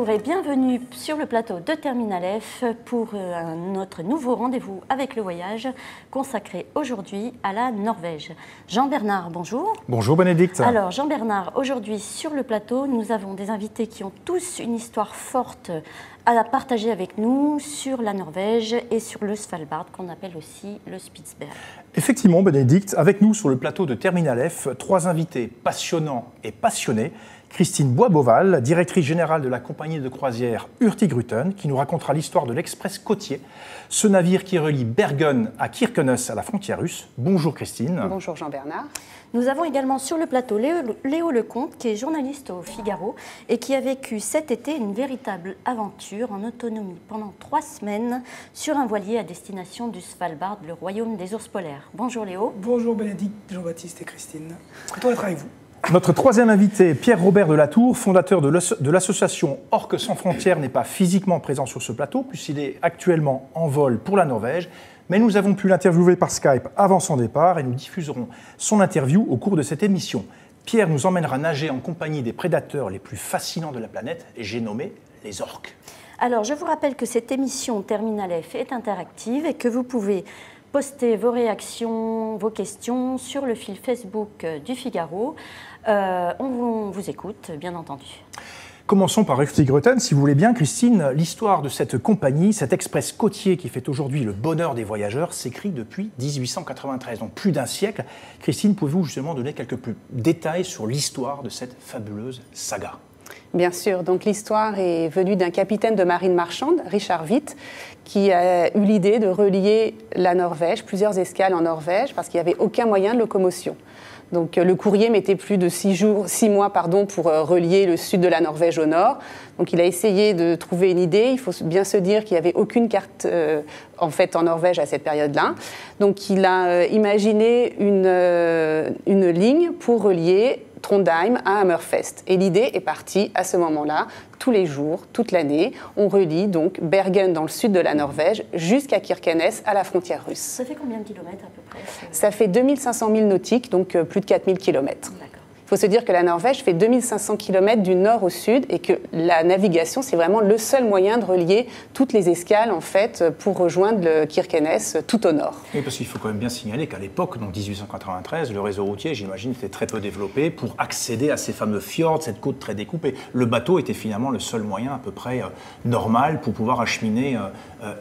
Bonjour et bienvenue sur le plateau de Terminal F pour notre nouveau rendez-vous avec le voyage consacré aujourd'hui à la Norvège. Jean-Bernard, bonjour. Bonjour Bénédicte. Alors Jean-Bernard, aujourd'hui sur le plateau, nous avons des invités qui ont tous une histoire forte à partager avec nous sur la Norvège et sur le Svalbard, qu'on appelle aussi le Spitsberg. Effectivement Bénédicte, avec nous sur le plateau de Terminal F, trois invités passionnants et passionnés. Christine Bois-Beauval, directrice générale de la compagnie de croisière Hurtigruten, qui nous racontera l'histoire de l'Express côtier, ce navire qui relie Bergen à Kirkenes à la frontière russe. Bonjour Christine. Bonjour Jean-Bernard. Nous avons également sur le plateau Léo Lecomte, qui est journaliste au Figaro et qui a vécu cet été une véritable aventure en autonomie pendant 3 semaines sur un voilier à destination du Svalbard, le royaume des ours polaires. Bonjour Léo. Bonjour Bénédicte, Jean-Baptiste et Christine. Content d'être avec vous. Notre troisième invité, Pierre-Robert Delatour, fondateur de l'association Orques sans frontières, n'est pas physiquement présent sur ce plateau puisqu'il est actuellement en vol pour la Norvège. Mais nous avons pu l'interviewer par Skype avant son départ et nous diffuserons son interview au cours de cette émission. Pierre nous emmènera nager en compagnie des prédateurs les plus fascinants de la planète, et j'ai nommé les orques. Alors, je vous rappelle que cette émission Terminal F est interactive et que vous pouvez poster vos réactions, vos questions sur le fil Facebook du Figaro. On vous écoute, bien entendu. Commençons par Hurtigruten, si vous voulez bien, Christine. L'histoire de cette compagnie, cet express côtier qui fait aujourd'hui le bonheur des voyageurs, s'écrit depuis 1893, donc plus d'un siècle. Christine, pouvez-vous justement donner quelques détails sur l'histoire de cette fabuleuse saga ? Bien sûr, donc l'histoire est venue d'un capitaine de marine marchande, Richard Witt, qui a eu l'idée de relier la Norvège, plusieurs escales en Norvège, parce qu'il n'y avait aucun moyen de locomotion. Donc le courrier mettait plus de 6 mois pour relier le sud de la Norvège au nord. Donc il a essayé de trouver une idée. Il faut bien se dire qu'il n'y avait aucune carte en Norvège à cette période-là. Donc il a imaginé une ligne pour relier Trondheim à Hammerfest. Et l'idée est partie à ce moment-là, tous les jours, toute l'année. On relie donc Bergen dans le sud de la Norvège jusqu'à Kirkenes à la frontière russe. Ça fait combien de kilomètres à peu près ? Ça fait 2500 000 nautiques, donc plus de 4000 kilomètres. D'accord. Il faut se dire que la Norvège fait 2500 km du nord au sud et que la navigation, c'est vraiment le seul moyen de relier toutes les escales en fait, pour rejoindre le Kirkenes tout au nord. Oui, parce qu'il faut quand même bien signaler qu'à l'époque, dans 1893, le réseau routier, j'imagine, était très peu développé pour accéder à ces fameux fjords, cette côte très découpée. Le bateau était finalement le seul moyen à peu près normal pour pouvoir acheminer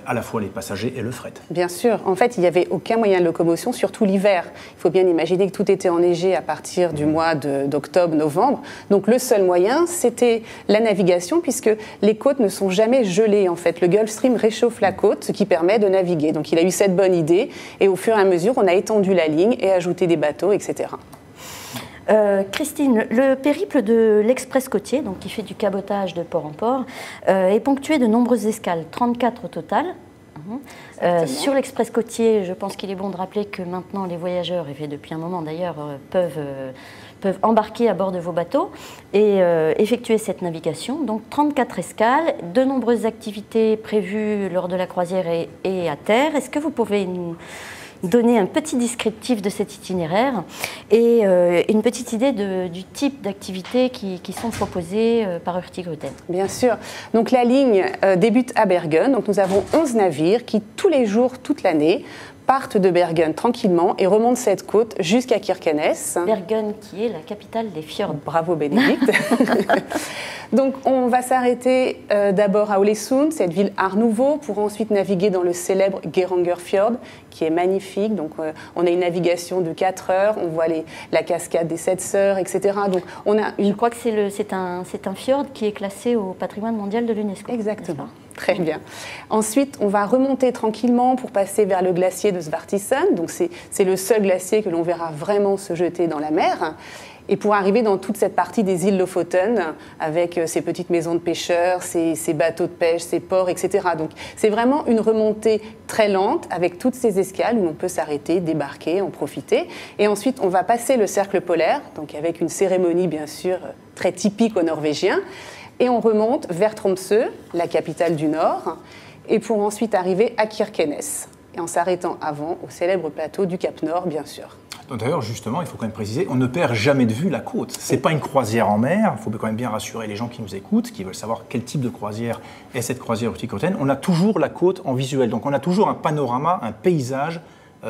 à la fois les passagers et le fret. Bien sûr. En fait, il n'y avait aucun moyen de locomotion, surtout l'hiver. Il faut bien imaginer que tout était enneigé à partir du mois d'octobre, novembre. Donc le seul moyen, c'était la navigation, puisque les côtes ne sont jamais gelées. En fait, le Gulf Stream réchauffe la côte, ce qui permet de naviguer. Donc il a eu cette bonne idée, et au fur et à mesure, on a étendu la ligne et ajouté des bateaux, etc. Christine, le périple de l'Express côtier, donc qui fait du cabotage de port en port, est ponctué de nombreuses escales, 34 au total. Sur l'Express côtier, je pense qu'il est bon de rappeler que maintenant les voyageurs, et depuis un moment d'ailleurs, peuvent embarquer à bord de vos bateaux et effectuer cette navigation. Donc 34 escales, de nombreuses activités prévues lors de la croisière et à terre. Est-ce que vous pouvez nous donner un petit descriptif de cet itinéraire et une petite idée du type d'activités qui sont proposées par Hurtigruten? Bien sûr. Donc la ligne débute à Bergen. Donc nous avons 11 navires qui, tous les jours, toute l'année, partent de Bergen tranquillement et remontent cette côte jusqu'à Kirkenes. Bergen qui est la capitale des fjords. Bravo Bénédicte. Donc on va s'arrêter d'abord à Ålesund, cette ville Art Nouveau, pour ensuite naviguer dans le célèbre Geirangerfjord, qui est magnifique. Donc on a une navigation de 4 heures, on voit la cascade des 7 sœurs, etc. Donc on a Je crois que c'est un fjord qui est classé au patrimoine mondial de l'UNESCO. Exactement. Très bien. Ensuite, on va remonter tranquillement pour passer vers le glacier de Svartisen. Donc, c'est le seul glacier que l'on verra vraiment se jeter dans la mer. Et pour arriver dans toute cette partie des îles Lofoten, avec ces petites maisons de pêcheurs, ces bateaux de pêche, ces ports, etc. Donc, c'est vraiment une remontée très lente, avec toutes ces escales où on peut s'arrêter, débarquer, en profiter. Et ensuite, on va passer le cercle polaire, donc avec une cérémonie, bien sûr, très typique aux Norvégiens. Et on remonte vers Tromsø, la capitale du Nord, et pour ensuite arriver à Kirkenes. et en s'arrêtant avant au célèbre plateau du Cap Nord, bien sûr. D'ailleurs, justement, il faut quand même préciser, on ne perd jamais de vue la côte. Ce n'est pas une croisière en mer, il faut quand même bien rassurer les gens qui nous écoutent, qui veulent savoir quel type de croisière est cette croisière urticotène. On a toujours la côte en visuel, donc on a toujours un panorama, un paysage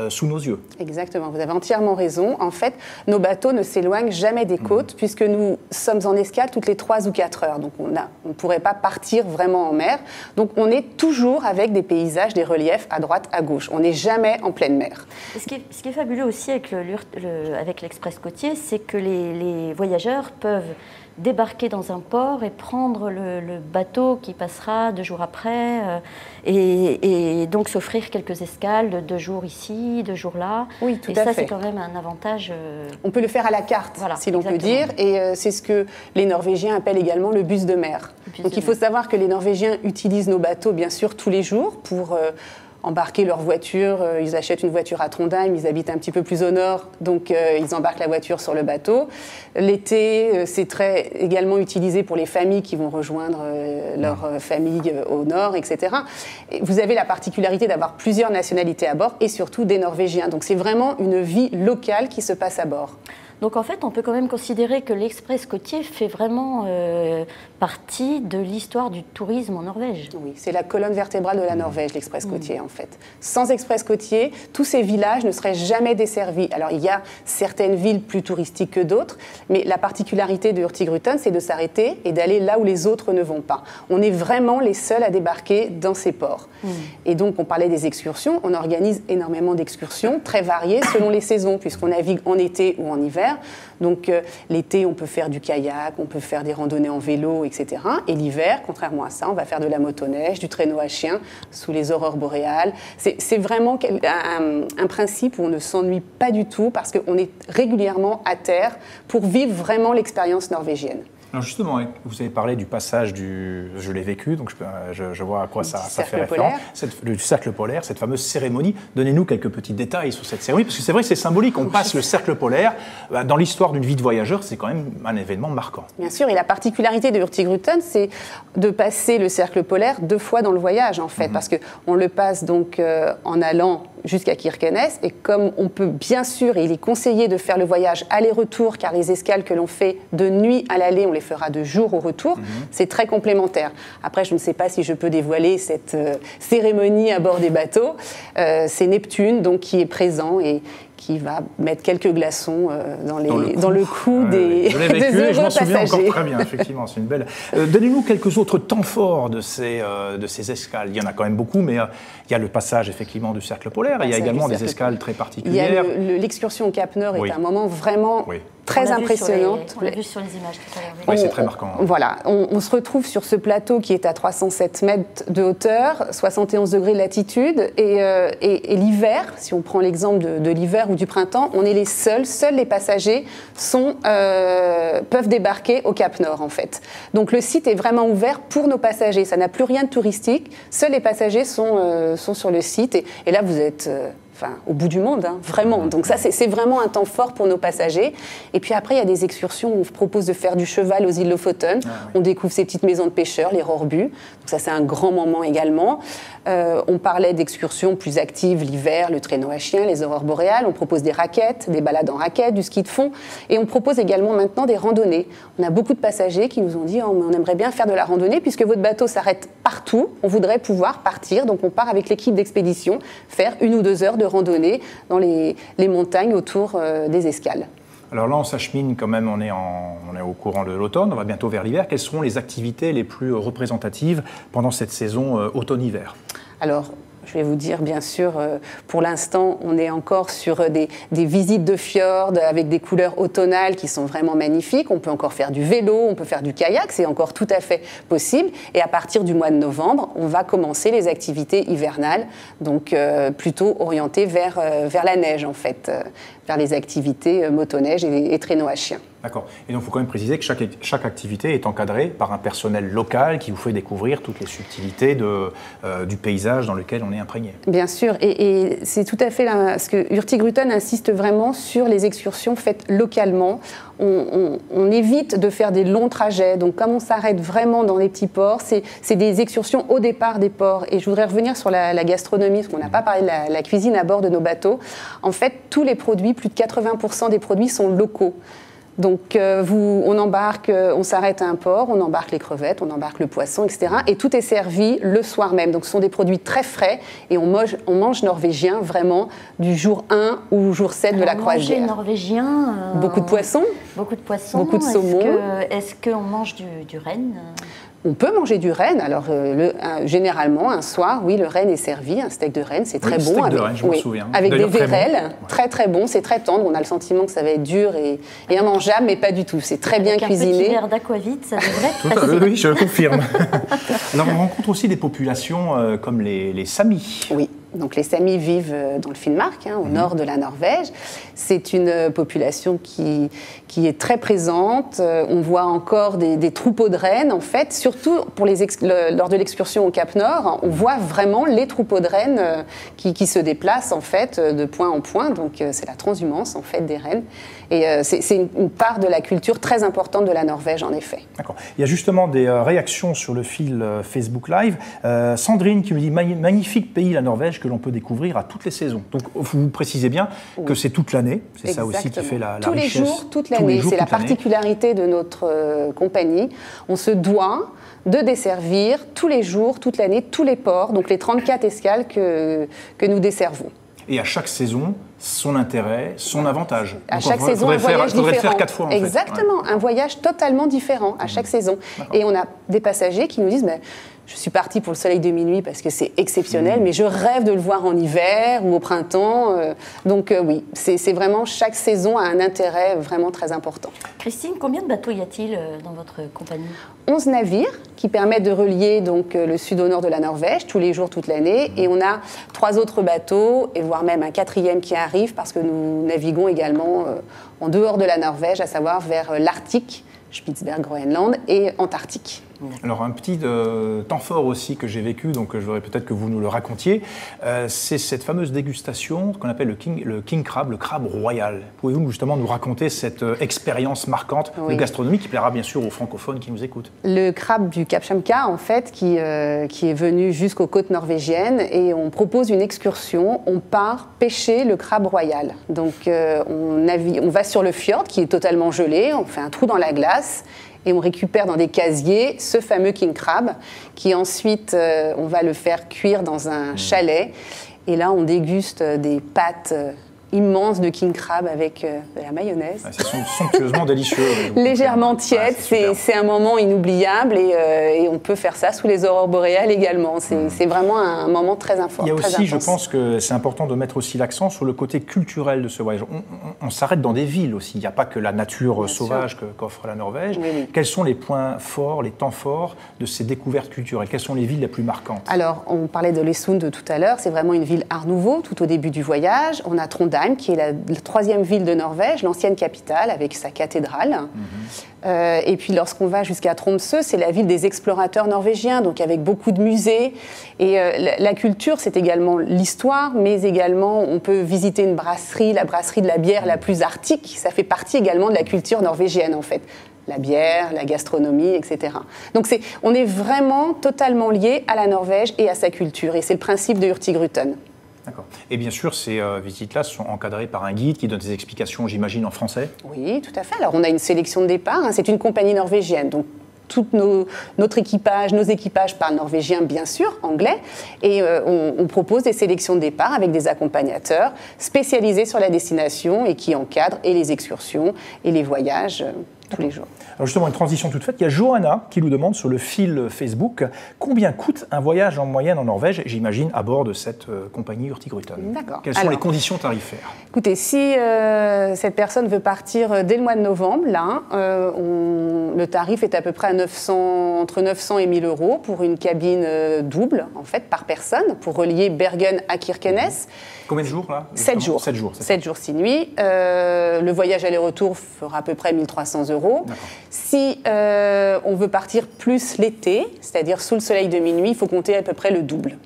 sous nos yeux. Exactement, vous avez entièrement raison. En fait, nos bateaux ne s'éloignent jamais des côtes puisque nous sommes en escale toutes les 3 ou 4 heures. Donc on ne pourrait pas partir vraiment en mer. Donc on est toujours avec des paysages, des reliefs à droite, à gauche. On n'est jamais en pleine mer. Et ce qui est fabuleux aussi avec l'Express côtier, c'est que les voyageurs peuvent débarquer dans un port et prendre le bateau qui passera 2 jours après et donc s'offrir quelques escales de 2 jours ici, 2 jours là. Oui, tout à fait. Et ça, c'est quand même un avantage. On peut le faire à la carte, voilà, si l'on peut dire. Et c'est ce que les Norvégiens appellent également le bus de mer. Donc il faut savoir que les Norvégiens utilisent nos bateaux, bien sûr, tous les jours pour embarquer leur voiture. Ils achètent une voiture à Trondheim, ils habitent un petit peu plus au nord, donc ils embarquent la voiture sur le bateau. L'été, c'est également utilisé pour les familles qui vont rejoindre leur famille au nord, etc. Et vous avez la particularité d'avoir plusieurs nationalités à bord et surtout des Norvégiens. Donc c'est vraiment une vie locale qui se passe à bord. Donc en fait, on peut quand même considérer que l'Express côtier fait vraiment partie de l'histoire du tourisme en Norvège. Oui, c'est la colonne vertébrale de la Norvège, l'Express côtier en fait. Sans Express côtier, tous ces villages ne seraient jamais desservis. Alors il y a certaines villes plus touristiques que d'autres, mais la particularité de Hurtigruten, c'est de s'arrêter et d'aller là où les autres ne vont pas. On est vraiment les seuls à débarquer dans ces ports. Et donc on parlait des excursions, on organise énormément d'excursions, très variées selon les saisons, puisqu'on navigue en été ou en hiver. Donc l'été, on peut faire du kayak, on peut faire des randonnées en vélo, etc. Et l'hiver, contrairement à ça, on va faire de la motoneige, du traîneau à chien sous les aurores boréales. C'est vraiment un principe où on ne s'ennuie pas du tout parce qu'on est régulièrement à terre pour vivre vraiment l'expérience norvégienne. Alors justement, vous avez parlé du passage je l'ai vécu, donc je vois à quoi ça fait référence, du cercle polaire, cette fameuse cérémonie. Donnez-nous quelques petits détails sur cette cérémonie, parce que c'est vrai que c'est symbolique, on passe le cercle polaire. Dans l'histoire d'une vie de voyageur, c'est quand même un événement marquant. Bien sûr, et la particularité de Hurtigruten, c'est de passer le cercle polaire 2 fois dans le voyage, en fait, parce qu'on le passe donc en allant jusqu'à Kirkenes, et comme on peut bien sûr, et il est conseillé de faire le voyage aller-retour, car les escales que l'on fait de nuit à l'aller, on les fera de jour au retour, c'est très complémentaire. Après, je ne sais pas si je peux dévoiler cette cérémonie à bord des bateaux. C'est Neptune donc, qui est présent et qui va mettre quelques glaçons dans le cou des je l'ai vécu et je m'en souviens passagers. encore très bien, effectivement, c'est une belle... Donnez-nous quelques autres temps forts de ces escales. Il y en a quand même beaucoup, mais il y a le passage effectivement du cercle polaire, et il y a également des escales très particulières. Il y a l'excursion au Cap Nord est un moment vraiment très impressionnante. On l'a vu sur les images tout à l'heure. Oui, c'est très marquant. Voilà, on se retrouve sur ce plateau qui est à 307 mètres de hauteur, 71 degrés de latitude, et l'hiver, si on prend l'exemple de l'hiver ou du printemps, on est les seuls les passagers peuvent débarquer au Cap Nord en fait. Donc le site est vraiment ouvert pour nos passagers, ça n'a plus rien de touristique, seuls les passagers sont sur le site, et là vous êtes... au bout du monde, vraiment. Donc ça, c'est vraiment un temps fort pour nos passagers. Et puis après, il y a des excursions où on propose de faire du cheval aux îles Lofoten. On découvre ces petites maisons de pêcheurs, les Rorbu. Donc ça, c'est un grand moment également. On parlait d'excursions plus actives l'hiver, le traîneau à chien, les aurores boréales. On propose des raquettes, des balades en raquettes, du ski de fond. Et on propose également maintenant des randonnées. On a beaucoup de passagers qui nous ont dit on aimerait bien faire de la randonnée puisque votre bateau s'arrête partout. On voudrait pouvoir partir. Donc on part avec l'équipe d'expédition faire 1 ou 2 heures de randonnée dans les montagnes autour des escales. Alors là, on s'achemine quand même, on est au courant de l'automne, on va bientôt vers l'hiver. Quelles seront les activités les plus représentatives pendant cette saison automne-hiver ? Alors, je vais vous dire, bien sûr, pour l'instant, on est encore sur des visites de fjords avec des couleurs automnales qui sont vraiment magnifiques. On peut encore faire du vélo, on peut faire du kayak, c'est encore tout à fait possible. Et à partir du mois de novembre, on va commencer les activités hivernales, donc plutôt orientées vers la neige, en fait, vers les activités motoneige et traîneau à chien. D'accord. Et donc, il faut quand même préciser que chaque activité est encadrée par un personnel local qui vous fait découvrir toutes les subtilités du paysage dans lequel on est imprégné. Bien sûr, et c'est tout à fait là, parce que Hurtigruten insiste vraiment sur les excursions faites localement. On évite de faire des longs trajets, donc comme on s'arrête vraiment dans les petits ports, c'est des excursions au départ des ports. Et je voudrais revenir sur la gastronomie, parce qu'on n'a pas parlé de la cuisine à bord de nos bateaux. En fait, tous les produits, plus de 80% des produits sont locaux. Donc on embarque, on s'arrête à un port, on embarque les crevettes, on embarque le poisson, etc. Et tout est servi le soir même. Donc ce sont des produits très frais et on mange norvégien vraiment du jour 1 ou jour 7 de la croisière. Manger norvégien. Beaucoup de poissons. Beaucoup de poissons. Beaucoup de saumon. Est-ce qu'on mange du renne? On peut manger du renne. Alors, généralement, un soir, oui, le renne est servi. Un steak de renne, c'est très bon. Steak de renne, je m'en souviens. Avec des vérelles, bon. très très bon. C'est très tendre. On a le sentiment que ça va être dur et immangeable, mais pas du tout. C'est très bien cuisiné. Un petit verre d'aquavit, ça devrait passer. Oui, je le confirme. Alors, on rencontre aussi des populations comme les Samis. Oui. Donc les Samis vivent dans le Finnmark, au nord de la Norvège. C'est une population qui est très présente. On voit encore des troupeaux de rennes, en fait. Surtout lors de l'excursion au Cap Nord, on voit vraiment les troupeaux de rennes qui se déplacent, en fait, de point en point. Donc c'est la transhumance, en fait, des rennes. Et c'est une part de la culture très importante de la Norvège, en effet. D'accord. Il y a justement des réactions sur le fil Facebook Live. Sandrine qui me dit « Magnifique pays, la Norvège, que l'on peut découvrir à toutes les saisons ». Donc, vous précisez bien que c'est toute l'année. C'est ça aussi qui fait la richesse. Tous les jours, toute l'année. C'est la particularité de notre compagnie. On se doit de desservir tous les jours, toute l'année, tous les ports, donc les 34 escales que nous desservons. Et à chaque saison, son intérêt, son avantage. À chaque saison, un voyage différent. Il faudrait le faire 4 fois, en fait. Exactement, un voyage totalement différent à chaque saison. Et on a des passagers qui nous disent je suis partie pour le soleil de minuit parce que c'est exceptionnel, mais je rêve de le voir en hiver ou au printemps. Donc oui, c'est vraiment, chaque saison a un intérêt vraiment très important. Christine, combien de bateaux y a-t-il dans votre compagnie ? 11 navires qui permettent de relier donc, le sud au nord de la Norvège tous les jours, toute l'année. Et on a 3 autres bateaux, et voire même un 4e qui arrive, parce que nous naviguons également en dehors de la Norvège, à savoir vers l'Arctique, Spitzberg, Groenland et Antarctique. Alors un petit temps fort aussi que j'ai vécu, donc je voudrais peut-être que vous nous le racontiez, c'est cette fameuse dégustation qu'on appelle le king crab, le crabe royal. Pouvez-vous justement nous raconter cette expérience marquante de gastronomie qui plaira bien sûr aux francophones qui nous écoutent? Le crabe du Cap Chamka, en fait, qui est venu jusqu'aux côtes norvégiennes, et on propose une excursion, on part pêcher le crabe royal. Donc on va sur le fjord qui est totalement gelé, on fait un trou dans la glace, et on récupère dans des casiers ce fameux king crab, qui ensuite, on va le faire cuire dans un chalet. Et là, on déguste des pâtes immense de king crab avec de la mayonnaise. Ah, c'est somptueusement délicieux. Légèrement tiède, c'est un moment inoubliable et on peut faire ça sous les aurores boréales également. C'est vraiment un moment très important. Il y a aussi, je pense que c'est important de mettre aussi l'accent sur le côté culturel de ce voyage. On s'arrête dans des villes aussi, il n'y a pas que la nature sauvage qu'offre la Norvège. Oui. Quels sont les points forts, les temps forts de ces découvertes culturelles? Quelles sont les villes les plus marquantes? Alors, on parlait de Lesund tout à l'heure, c'est vraiment une ville Art Nouveau, tout au début du voyage. On a Trondheim, qui est la 3e ville de Norvège, l'ancienne capitale, avec sa cathédrale. Et puis, lorsqu'on va jusqu'à Tromsø, c'est la ville des explorateurs norvégiens, donc avec beaucoup de musées. Et la culture, c'est également l'histoire, mais également, on peut visiter une brasserie, la brasserie de la bière la plus arctique. Ça fait partie également de la culture norvégienne, en fait. La bière, la gastronomie, etc. Donc on est vraiment totalement lié à la Norvège et à sa culture. Et c'est le principe de Hurtigruten. D'accord. Et bien sûr, ces visites-là sont encadrées par un guide qui donne des explications, j'imagine, en français? Oui, tout à fait. Alors, on a une sélection de départ. C'est une compagnie norvégienne. Donc, tout notre équipage, nos équipages parlent norvégien, bien sûr, anglais. Et on propose des sélections de départ avec des accompagnateurs spécialisés sur la destination et qui encadrent et les excursions et les voyages tous les jours. Alors justement, une transition toute faite, il y a Johanna qui nous demande sur le fil Facebook combien coûte un voyage en moyenne en Norvège, j'imagine, à bord de cette compagnie Hurtigruten. D'accord. Quelles sont les conditions tarifaires? Écoutez, si cette personne veut partir dès le mois de novembre, là, le tarif est à peu près à entre 900 et 1000 euros pour une cabine double, en fait, par personne, pour relier Bergen à Kirkenes. Combien de jours, là? 7 jours. 7 jours, 7 jours, 6 nuits. Le voyage aller-retour fera à peu près 1300 euros. Si on veut partir plus l'été, c'est-à-dire sous le soleil de minuit, il faut compter à peu près le double.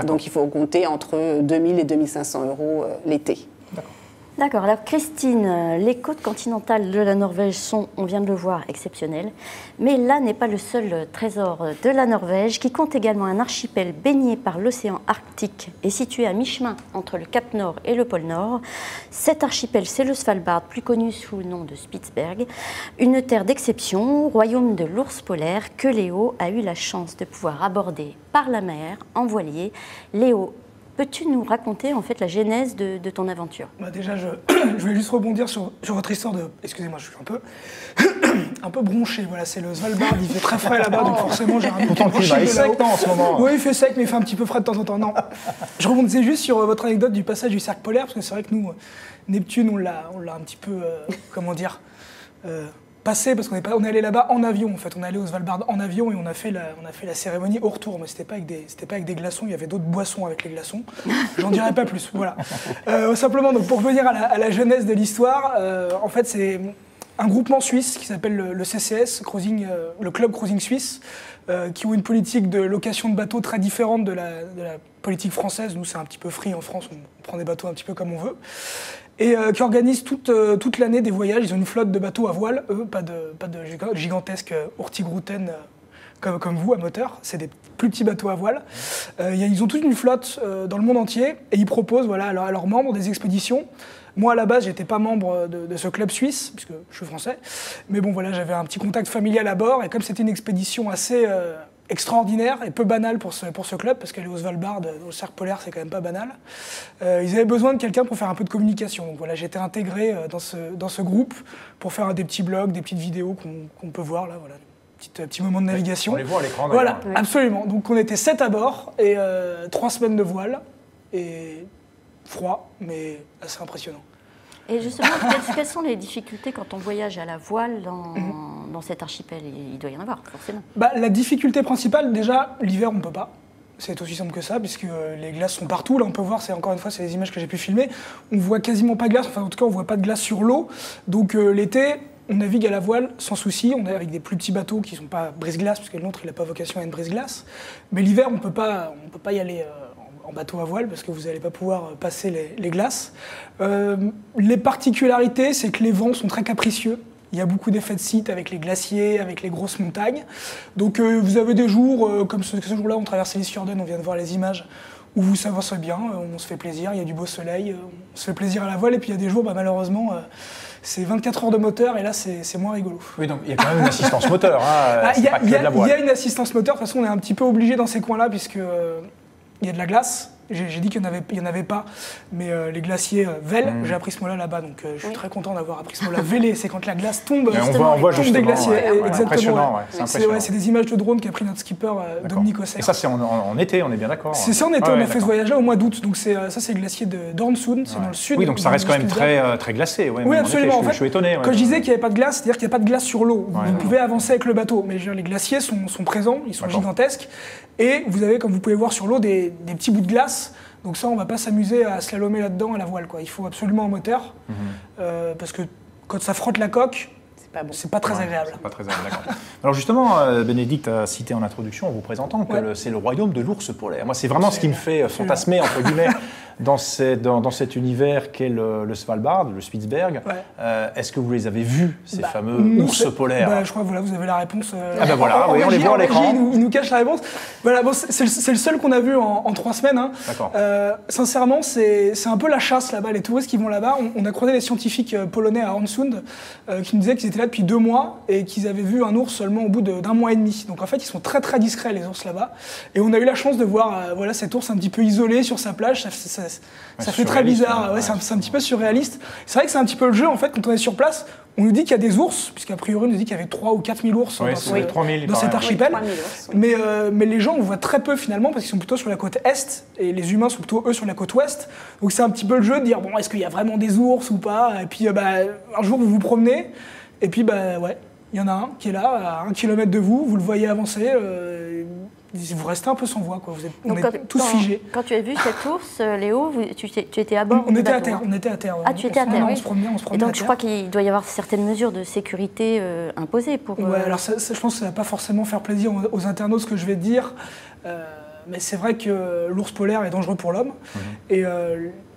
Donc il faut compter entre 2000 et 2500 euros l'été. D'accord. Alors Christine, les côtes continentales de la Norvège sont, on vient de le voir, exceptionnelles. Mais là n'est pas le seul trésor de la Norvège, qui compte également un archipel baigné par l'océan Arctique et situé à mi-chemin entre le Cap Nord et le pôle Nord. Cet archipel, c'est le Svalbard, plus connu sous le nom de Spitsberg, une terre d'exception, royaume de l'ours polaire, que Léo a eu la chance de pouvoir aborder par la mer, en voilier. Léo, peux-tu nous raconter en fait la genèse de ton aventure? Déjà, je voulais juste rebondir sur votre histoire de... Excusez-moi, je suis un peu bronché. Voilà, c'est le Svalbard, il fait très frais là-bas, donc forcément j'ai un peu bronché de sec là-haut. en ce moment. Oui, il fait sec, mais il fait un petit peu frais de temps en temps. Non, je rebondissais juste sur votre anecdote du passage du cercle polaire, parce que c'est vrai que nous, Neptune, on l'a un petit peu, comment dire, passé, parce qu'on est allé là-bas en avion, en fait. On est allé au Svalbard en avion et on a fait la cérémonie au retour, mais c'était pas avec des glaçons, il y avait d'autres boissons avec les glaçons. J'en dirai pas plus, voilà. Simplement, donc, pour revenir à la genèse de l'histoire, en fait, c'est un groupement suisse qui s'appelle le CCS, le Club Cruising Suisse, qui ont une politique de location de bateaux très différente de la politique française. Nous, c'est un petit peu free en France, on prend des bateaux un petit peu comme on veut. Et qui organisent toute l'année des voyages. Ils ont une flotte de bateaux à voile, eux, pas de gigantesques Hurtigruten comme vous, à moteur. C'est des plus petits bateaux à voile. Ils ont toute une flotte dans le monde entier et ils proposent à leurs membres des expéditions. Moi, à la base, j'étais pas membre de ce club suisse, puisque je suis français. Mais bon, voilà, j'avais un petit contact familial à bord. Et comme c'était une expédition assez extraordinaire et peu banale pour ce club, parce qu'aller au Svalbard, dans le cercle polaire, c'est quand même pas banal, ils avaient besoin de quelqu'un pour faire un peu de communication. Donc voilà, j'ai été intégré dans ce groupe pour faire des petits blogs, des petites vidéos qu'on peut voir là, voilà. Petit moment de navigation. On les voit à l'écran. Voilà, oui. Absolument. Donc on était 7 à bord et 3 semaines de voile et froid, mais assez impressionnant. Et justement, quelles sont les difficultés quand on voyage à la voile dans cet archipel? Il doit y en avoir, forcément. La difficulté principale, déjà, l'hiver, on ne peut pas. C'est aussi simple que ça, puisque les glaces sont partout. Là, on peut voir, encore une fois, c'est les images que j'ai pu filmer. On voit quasiment pas de glace, enfin, en tout cas, on voit pas de glace sur l'eau. Donc, l'été, on navigue à la voile sans souci. On est avec des plus petits bateaux qui ne sont pas brise-glace, puisque l'autre, il n'a pas vocation à être brise-glace. Mais l'hiver, on peut pas y aller en bateau à voile, parce que vous n'allez pas pouvoir passer les glaces. Les particularités, c'est que les vents sont très capricieux. Il y a beaucoup d'effets de site avec les glaciers, avec les grosses montagnes. Donc vous avez des jours, comme ce jour-là, on traversait les Fjorden, on vient de voir les images, où vous s'avance bien, on se fait plaisir, il y a du beau soleil, on se fait plaisir à la voile. Et puis il y a des jours, malheureusement, c'est 24 heures de moteur et là, c'est moins rigolo. Oui, donc il y a quand même une assistance moteur, hein, c'est pas que de la voile. Il y a une assistance moteur, de toute façon, on est un petit peu obligé dans ces coins-là, puisque il y a de la glace. J'ai dit qu'il n'y en avait pas, mais les glaciers vèlent. J'ai appris ce mot-là là-bas, donc je suis très content d'avoir appris ce mot-là. Véler, c'est quand la glace tombe, on voit tombe des glaciers. Ouais, exactement. C'est impressionnant. C'est des images de drone qu'a pris notre skipper Dominique Osser. Et ça, c'est en été, on est bien d'accord. C'est ça en été, on a fait ce voyage-là au mois d'août. Donc c'est le glacier de Dornsund, c'est dans le sud. Oui, donc ça reste quand même très glacé. Oui, absolument. Je suis étonné. Quand je disais qu'il n'y avait pas de glace, c'est-à-dire qu'il n'y a pas de glace sur l'eau. Vous pouvez avancer avec le bateau, mais les glaciers sont présents, ils sont gigantesques. Et vous avez, comme vous pouvez voir sur l'eau, des petits bouts de glace. Donc ça, on ne va pas s'amuser à slalomer là-dedans à la voile, quoi. Il faut absolument un moteur, parce que quand ça frotte la coque, c'est pas très agréable. C'est pas très agréable, d'accord. Alors justement, Bénédicte a cité en introduction, en vous présentant, que c'est le royaume de l'ours polaire. Moi, c'est vraiment ce qui me fait fantasmer, entre guillemets, dans cet univers qu'est le Svalbard, le Spitsberg. Est-ce que vous les avez vus, ces fameux ours polaires? Je crois que vous avez la réponse. On les voit à l'écran. Il nous cache la réponse. Voilà, c'est le seul qu'on a vu en 3 semaines. Hein. D'accord. Sincèrement, c'est un peu la chasse là-bas. Les touristes qui vont là-bas, on a croisé des scientifiques polonais à Hornsund qui nous disaient qu'ils étaient là depuis 2 mois et qu'ils avaient vu un ours seulement au bout d'1 mois et demi. Donc en fait, ils sont très très discrets, les ours là-bas. Et on a eu la chance de voir cet ours un petit peu isolé sur sa plage. Ça fait très bizarre. C'est un petit peu surréaliste. C'est vrai que c'est un petit peu le jeu, en fait, quand on est sur place. On nous dit qu'il y a des ours, puisqu'a priori on nous dit qu'il y avait 3 ou 4 000 ours Oui, dans, 3000, dans cet archipel. 3 000 ours, oui. Mais les gens, on voit très peu finalement, parce qu'ils sont plutôt sur la côte est, et les humains sont plutôt eux sur la côte ouest. Donc c'est un petit peu le jeu de dire, bon, est-ce qu'il y a vraiment des ours ou pas? Et puis un jour vous vous promenez, et puis ouais, il y en a un qui est là, à 1 kilomètre de vous, vous le voyez avancer. Vous restez un peu sans voix, quoi. On est tous figés. Quand tu as vu cet ours, Léo, tu étais à bord On du était à bateau, terre. hein. On était à terre. Ouais. Ah, tu étais à terre. On se promenait Et donc à je terre. crois qu'il doit y avoir certaines mesures de sécurité imposées pour. Ouais, alors je pense que ça va pas forcément faire plaisir aux internautes ce que je vais dire. Mais c'est vrai que l'ours polaire est dangereux pour l'homme. Et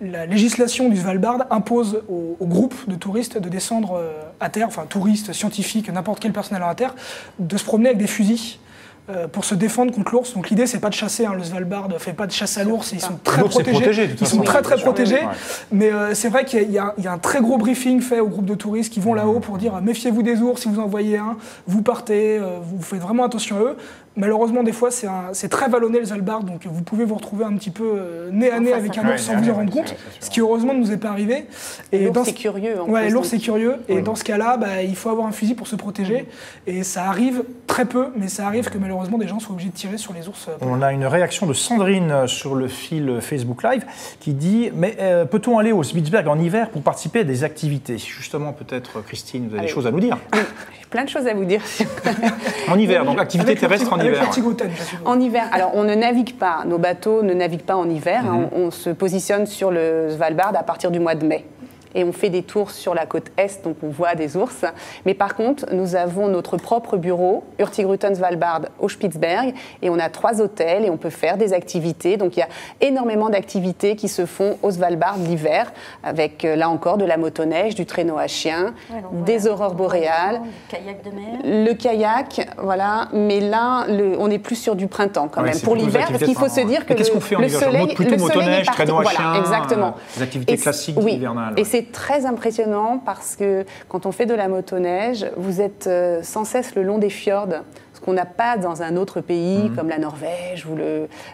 la législation du Svalbard impose aux groupes de touristes de descendre à terre, enfin touristes, scientifiques, n'importe quel personnel à terre, de se promener avec des fusils. Pour se défendre contre l'ours. Donc l'idée, c'est pas de chasser. Le Svalbard ne fait pas de chasse à l'ours. Ils sont très protégés. Ils sont très protégés. Ouais. Mais c'est vrai qu'il y a un très gros briefing fait au groupe de touristes qui vont là-haut pour dire méfiez-vous des ours. Si vous en voyez un, vous partez. Vous faites vraiment attention à eux. Malheureusement, des fois, c'est très vallonné le Svalbard. Donc vous pouvez vous retrouver un petit peu nez à nez avec un ours sans vous en rendre compte. Ce qui heureusement ne nous est pas arrivé. Et l'ours est curieux. Ouais, l'ours est curieux. Et dans ce cas-là, il faut avoir un fusil pour se protéger. Et ça arrive très peu, mais ça arrive que malheureusement des gens sont obligés de tirer sur les ours. On a une réaction de Sandrine sur le fil Facebook Live qui dit mais peut-on aller au Spitzberg en hiver pour participer à des activités? Justement, peut-être Christine, vous avez des choses à nous dire. J'ai plein de choses à vous dire. En hiver, donc activité terrestre en hiver. En hiver, alors on ne navigue pas, nos bateaux ne naviguent pas en hiver. On se positionne sur le Svalbard à partir du mois de mai. Et on fait des tours sur la côte est, donc on voit des ours. Mais par contre, nous avons notre propre bureau, Hurtigruten Svalbard, au Spitzberg, et on a 3 hôtels et on peut faire des activités. Donc il y a énormément d'activités qui se font au Svalbard l'hiver, avec là encore de la motoneige, du traîneau à chien, des aurores boréales. Le kayak de mer. Le kayak, voilà. Mais là, on est plus sur du printemps quand même. Pour l'hiver, parce qu'il faut se dire que qu'est-ce qu'on fait en hiver? Plutôt motoneige, traîneau à chien, exactement. Des activités classiques hivernales. Et c'est très impressionnant parce que quand on fait de la motoneige, vous êtes sans cesse le long des fjords, ce qu'on n'a pas dans un autre pays comme la Norvège ou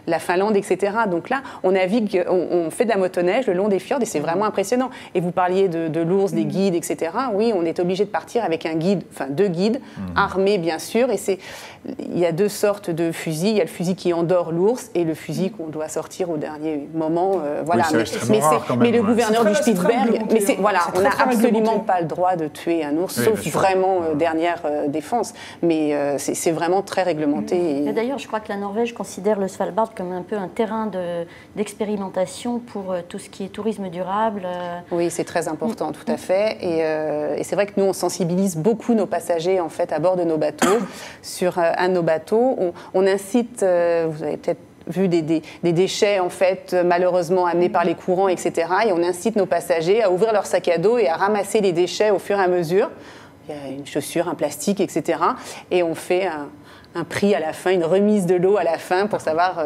la Finlande, etc. Donc là, on navigue, on fait de la motoneige le long des fjords et c'est vraiment impressionnant. Et vous parliez de l'ours, des guides, etc. Oui, on est obligé de partir avec un guide, enfin 2 guides, armés bien sûr. Et il y a 2 sortes de fusils. Il y a le fusil qui endort l'ours et le fusil qu'on doit sortir au dernier moment. Voilà. Oui, mais le gouverneur du Spitzberg, on n'a absolument pas le droit de tuer un ours, sauf vraiment dernière défense. Mais c'est vraiment très réglementé. Et d'ailleurs, je crois que la Norvège considère le Svalbard comme un peu un terrain d'expérimentation pour tout ce qui est tourisme durable. Oui, c'est très important, tout à fait. Et c'est vrai que nous, on sensibilise beaucoup nos passagers en fait à bord de nos bateaux. Sur un de nos bateaux, on incite, vous avez peut-être vu des déchets en fait malheureusement amenés par les courants, etc. Et on incite nos passagers à ouvrir leur sac à dos et à ramasser les déchets au fur et à mesure. Il y a une chaussure, un plastique, etc. Et on fait un prix à la fin, une remise de lot à la fin pour savoir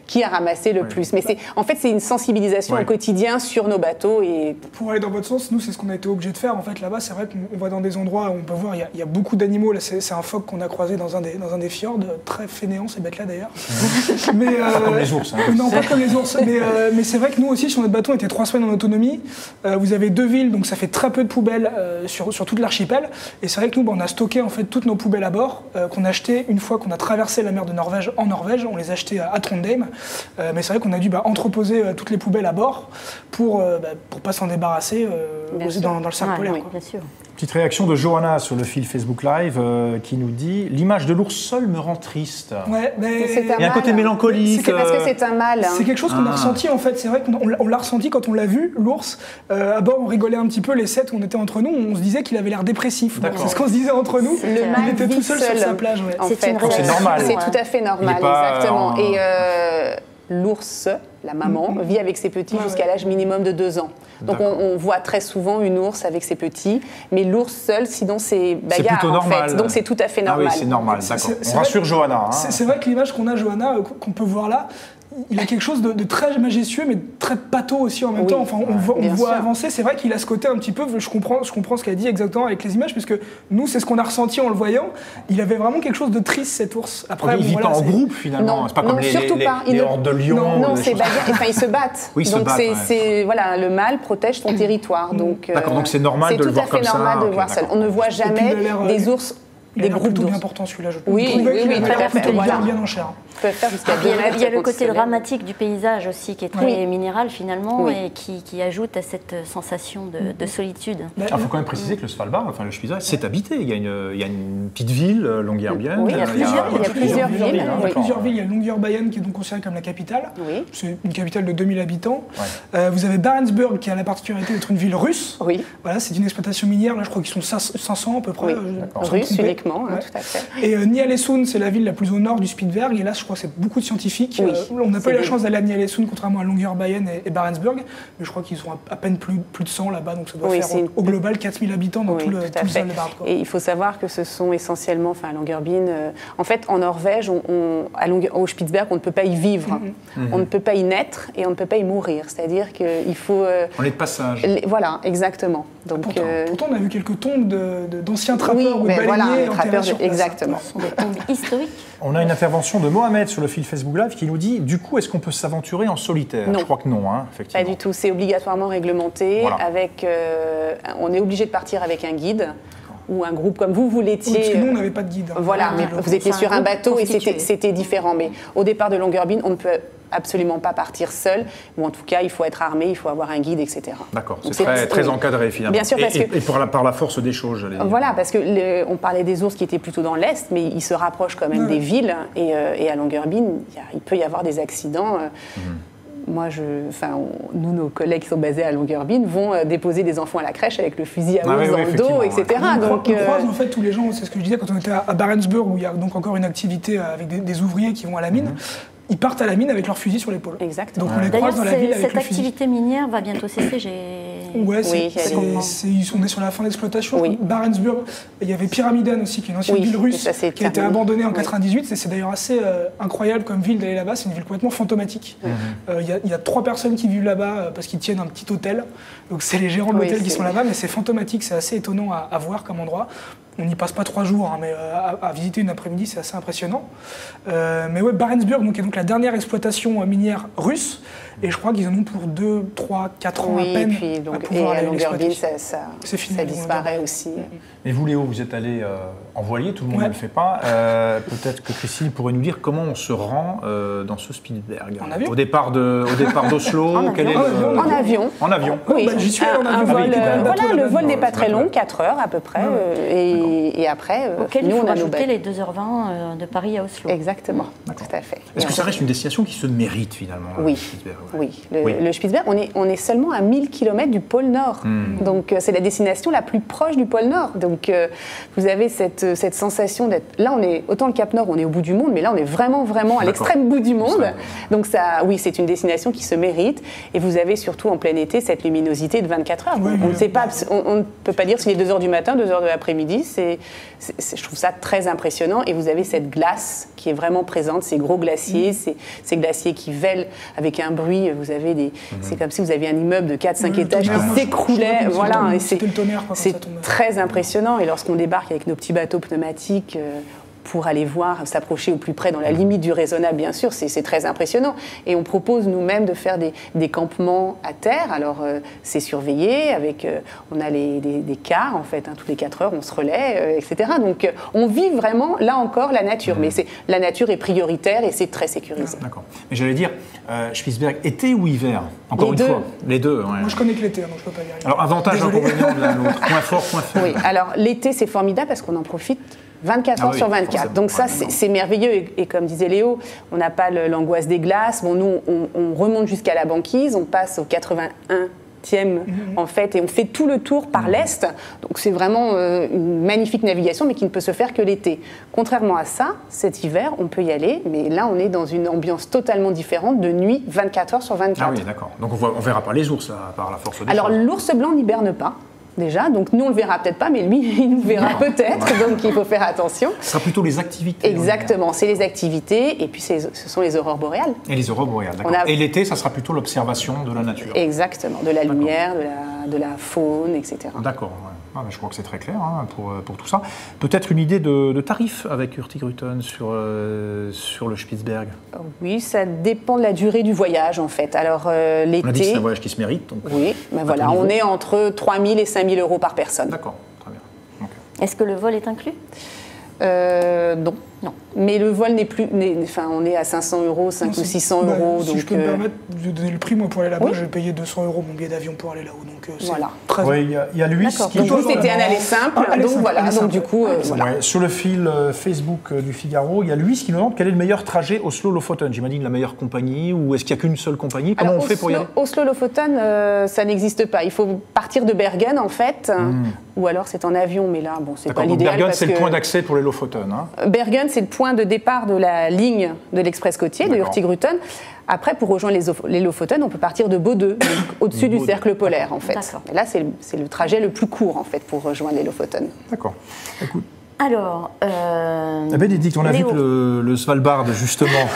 qui a ramassé le plus. Mais en fait, c'est une sensibilisation au quotidien sur nos bateaux. Et pour aller dans votre sens, nous, c'est ce qu'on a été obligé de faire. En fait, là-bas, c'est vrai qu'on va dans des endroits où on peut voir, il y a beaucoup d'animaux. Là, c'est un phoque qu'on a croisé dans un des fjords, très fainéant, ces bêtes-là d'ailleurs. Mais pas comme les ours. Non, pas comme les ours. Mais c'est vrai que nous aussi, sur notre bateau, on était 3 semaines en autonomie. Vous avez 2 villes, donc ça fait très peu de poubelles sur toute l'archipel. Et c'est vrai que nous, on a stocké en fait toutes nos poubelles à bord, qu'on a achetées une fois qu'on a traversé la mer de Norvège en Norvège. On les a achetées à Trondheim. Mais c'est vrai qu'on a dû entreposer toutes les poubelles à bord pour pas s'en débarrasser dans le cercle polaire. Oui, bien sûr. Petite réaction de Johanna sur le fil Facebook Live qui nous dit « L'image de l'ours seul me rend triste ouais, ». Il y a un côté mélancolique. C'est parce que c'est un mal. C'est quelque chose qu'on a ressenti en fait. C'est vrai qu'on l'a ressenti quand on l'a vu, l'ours. À bord, on rigolait un petit peu, les 7 où on était entre nous, on se disait qu'il avait l'air dépressif. C'est ce qu'on se disait entre nous. Il était tout seul sur sa plage. Ouais. En fait, c'est normal. C'est tout à fait normal, exactement. Et l'ours, la maman, vit avec ses petits jusqu'à l'âge minimum de 2 ans. Donc on voit très souvent une ours avec ses petits, mais l'ours seul, sinon c'est bagarre en fait. Donc c'est tout à fait normal. Ah oui, c'est normal, d'accord. On rassure Johanna. C'est vrai que l'image qu'on a, Johanna, qu'on peut voir là, il a quelque chose de très majestueux, mais très pâteau aussi en même temps. Enfin, on voit avancer. C'est vrai qu'il a ce côté un petit peu. Je comprends ce qu'elle dit exactement avec les images, puisque nous, c'est ce qu'on a ressenti en le voyant. Il avait vraiment quelque chose de triste, cet ours. Après, il vit pas en groupe finalement. C'est pas comme les hordes de lions. Non, c'est enfin, ils se battent. Oui, donc voilà, le mâle protège son territoire. D'accord, donc c'est normal de le voir comme ça. C'est tout à fait normal de voir ça. On ne voit jamais des ours. Des groupes d'ours. Bien important celui-là, je trouve. Oui, il a plutôt bien en chair. Il y a le côté dramatique du paysage aussi qui est très minéral finalement et qui ajoute à cette sensation de solitude. Il faut quand même préciser que le Svalbard, enfin le Spitzberg, c'est habité. Il y a une petite ville, Longyearbyen. Oui, il y a plusieurs villes. Il y a plusieurs villes. Il y a Longyearbyen qui est donc considérée comme la capitale. C'est une capitale de 2000 habitants. Vous avez Barentsburg qui a la particularité d'être une ville russe. Voilà, c'est une exploitation minière. Là, je crois qu'ils sont 500 à peu près. Russe uniquement, tout à fait. Et Ny-Ålesund, c'est la ville la plus au nord du Spitzberg. Et là, je crois que c'est beaucoup de scientifiques. On n'a pas eu la chance d'aller à Ny-Ålesund, contrairement à Longyearbyen et Barentsburg. Mais je crois qu'ils sont à peine plus de 100 là-bas. Donc ça doit faire au global 4000 habitants dans tout le Svalbard. Et il faut savoir que ce sont essentiellement, enfin à Longyearbyen, en fait en Norvège, au Spitzberg, on ne peut pas y vivre. On ne peut pas y naître et on ne peut pas y mourir. C'est-à-dire qu'il faut... on est de passage. Voilà, exactement. Donc, pourtant, on a vu quelques tombes d'anciens trappeurs ou de baleiniers enterrés sur place. Exactement. Ce sont des tombes historiques. On a une intervention de Mohamed sur le fil Facebook Live qui nous dit, du coup, est-ce qu'on peut s'aventurer en solitaire? Non. Je crois que non, effectivement. Pas du tout, c'est obligatoirement réglementé. Voilà. On est obligé de partir avec un guide ou un groupe comme vous l'étiez. Parce que nous, on n'avait pas de guide. Voilà, mais vous étiez sur un bateau et c'était différent. Mais au départ de Longyearbyen, on ne peut absolument pas partir seul, ou en tout cas, il faut être armé, il faut avoir un guide, etc. D'accord, c'est très encadré finalement. Bien sûr, parce et par la force des choses, j'allais dire. Voilà, parce que on parlait des ours qui étaient plutôt dans l'est, mais ils se rapprochent quand même des villes, et à Longyearbyen, il peut y avoir des accidents. Moi, nous, nos collègues qui sont basés à Longyearbyen vont déposer des enfants à la crèche avec le fusil à ours dans le dos, etc. On croise en fait tous les gens, c'est ce que je disais quand on était à Barentsburg, où il y a donc encore une activité avec des ouvriers qui vont à la mine. Ils partent à la mine avec leur fusil sur l'épaule. Exactement. Donc on les croise dans la ville avec cette le fusil. activité minière va bientôt cesser. On est sur la fin d'exploitation. Barentsburg, il y avait Pyramiden aussi, qui est une ancienne ville russe, qui a été abandonnée en 98. C'est d'ailleurs assez incroyable comme ville d'aller là-bas. C'est une ville complètement fantomatique. Il y a 3 personnes qui vivent là-bas parce qu'ils tiennent un petit hôtel. Donc c'est les gérants de l'hôtel qui sont là-bas, mais c'est fantomatique. C'est assez étonnant à voir comme endroit. On n'y passe pas 3 jours, mais à visiter une après-midi, c'est assez impressionnant. Mais ouais, Barentsburg est donc la dernière exploitation minière russe. Et je crois qu'ils en ont pour 2, 3, 4 ans à peine. Et à Longyearbyen, ça disparaît aussi. Et vous, Léo, vous êtes allé en voilier, tout le monde ne le fait pas. Peut-être que Christine pourrait nous dire comment on se rend dans ce Spitzberg. En avion ? Au départ d'Oslo, En avion. En avion. Oui, j'y suis allé en avion. Le vol n'est pas très long, 4 heures à peu près. Et après, auquel il faut rajouter les 2h20 de Paris à Oslo. Exactement, tout à fait. Est-ce que ça reste une destination qui se mérite finalement, le Spitzberg? Oui. Le Spitzberg, on est seulement à 1000 km du pôle Nord. Donc c'est la destination la plus proche du pôle Nord. Donc vous avez cette sensation d'être... Là, autant le Cap Nord, on est au bout du monde, mais là, on est vraiment à l'extrême bout du monde. Donc c'est une destination qui se mérite. Et vous avez surtout en plein été cette luminosité de 24 heures. On ne peut pas dire s'il est 2h du matin, 2h de l'après-midi. Je trouve ça très impressionnant. Et vous avez cette glace qui est vraiment présente, ces gros glaciers, ces glaciers qui vêlent avec un bruit. Vous avez c'est comme si vous aviez un immeuble de 4-5 étages qui s'écroulait. Voilà, et c'est très impressionnant. Et lorsqu'on débarque avec nos petits bateaux pneumatiques pour aller voir, s'approcher au plus près dans la limite du raisonnable, bien sûr, c'est très impressionnant. Et on propose nous-mêmes de faire des campements à terre. Alors, c'est surveillé, on a des cars, en fait, tous les 4 heures, on se relaie, etc. Donc, on vit vraiment, là encore, la nature. Mais la nature est prioritaire et c'est très sécurisé. D'accord. Mais j'allais dire, Spitzberg, été ou hiver? Encore une fois, les deux. Ouais. Moi, je connais que l'été, donc je ne peux pas y arriver. Alors, avantage, inconvénient de l'un l'autre. Point fort, point faible. Oui, alors l'été, c'est formidable parce qu'on en profite 24 heures sur 24. Donc ça, c'est merveilleux. Et comme disait Léo, on n'a pas l'angoisse des glaces. Bon, nous, on remonte jusqu'à la banquise, on passe au 81e en fait, et on fait tout le tour par l'est. Donc c'est vraiment une magnifique navigation, mais qui ne peut se faire que l'été. Contrairement à ça, cet hiver, on peut y aller, mais là, on est dans une ambiance totalement différente, de nuit, 24 heures sur 24. Ah oui, d'accord. Donc on ne verra pas les ours, là, par la force des Alors choses. l'ours blanc n'hiberne pas. déjà. Donc nous, on le verra peut-être pas, mais lui, il nous verra peut-être. Donc il faut faire attention. Ce sera plutôt les activités. Exactement, c'est les activités et puis ce sont les aurores boréales. Et les aurores boréales, d'accord. Et l'été, ça sera plutôt l'observation de la nature. Exactement, de la lumière, de la faune, etc. D'accord. Ouais. Ah, je crois que c'est très clair pour tout ça. Peut-être une idée de tarif avec Hurtigruten sur le Spitzberg. Oui, ça dépend de la durée du voyage en fait. Alors l'été. On a dit que c'est un voyage qui se mérite. Donc, oui, ben voilà, on est entre 3 000 et 5 000 euros par personne. D'accord, très bien. Okay. Est-ce que le vol est inclus ? Non. Mais le vol n'est plus. On est à 500 euros, 500 ou 600 euros. Si donc, je peux me permettre de donner le prix, moi pour aller là-bas, je vais payer 200 euros mon billet d'avion pour aller là-haut. Donc voilà. Oui, il y a Luis qui. Donc vous, c'était un aller simple. Donc du coup. Voilà. Ouais, sur le fil Facebook du Figaro, il y a Luis qui nous demande quel est le meilleur trajet Oslo-Lofoten. J'imagine la meilleure compagnie ou est-ce qu'il n'y a qu'une seule compagnie? Comment on fait pour y aller? Oslo-Lofoten, ça n'existe pas. Il faut partir de Bergen en fait. Ou alors c'est en avion, mais là, bon, c'est pas l'idéal. Bergen, c'est le point d'accès pour les Lofoten. Hein. Bergen, c'est le point de départ de la ligne de l'express côtier, de Hurtigruten. Après, pour rejoindre les Lofoten, on peut partir de Bodø, au-dessus du cercle polaire, en fait. Et là, c'est le trajet le plus court, en fait, pour rejoindre les Lofoten. D'accord. Écoute. Alors, Bénédicte, on a vu que le Svalbard, justement,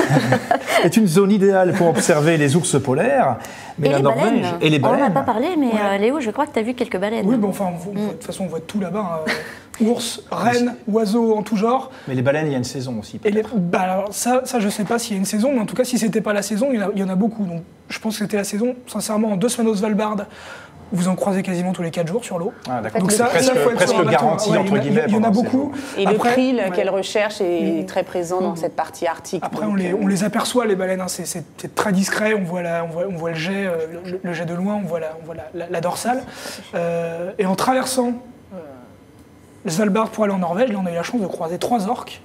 est une zone idéale pour observer les ours polaires, mais la Norvège et les baleines. On n'en a pas parlé, mais Léo, je crois que tu as vu quelques baleines. Oui, bon, enfin, de toute façon, on voit tout là-bas. Ours, rennes, oiseaux en tout genre. Mais les baleines, il y a une saison aussi. Alors ça, je ne sais pas s'il y a une saison, mais en tout cas, si ce n'était pas la saison, il y en a beaucoup. Donc, je pense que c'était la saison. Sincèrement, en 2 semaines au Svalbard, vous en croisez quasiment tous les 4 jours sur l'eau. Ah, d'accord. Donc ça, faut être presque garanti, entre guillemets. Il y en a beaucoup. Et le krill qu'elle recherche est très présent dans cette partie arctique. Après, on les aperçoit, les baleines. Hein, c'est très discret. On voit le jet, le jet de loin, on voit la dorsale. Et en traversant le Svalbard pour aller en Norvège, là, on a eu la chance de croiser 3 orques.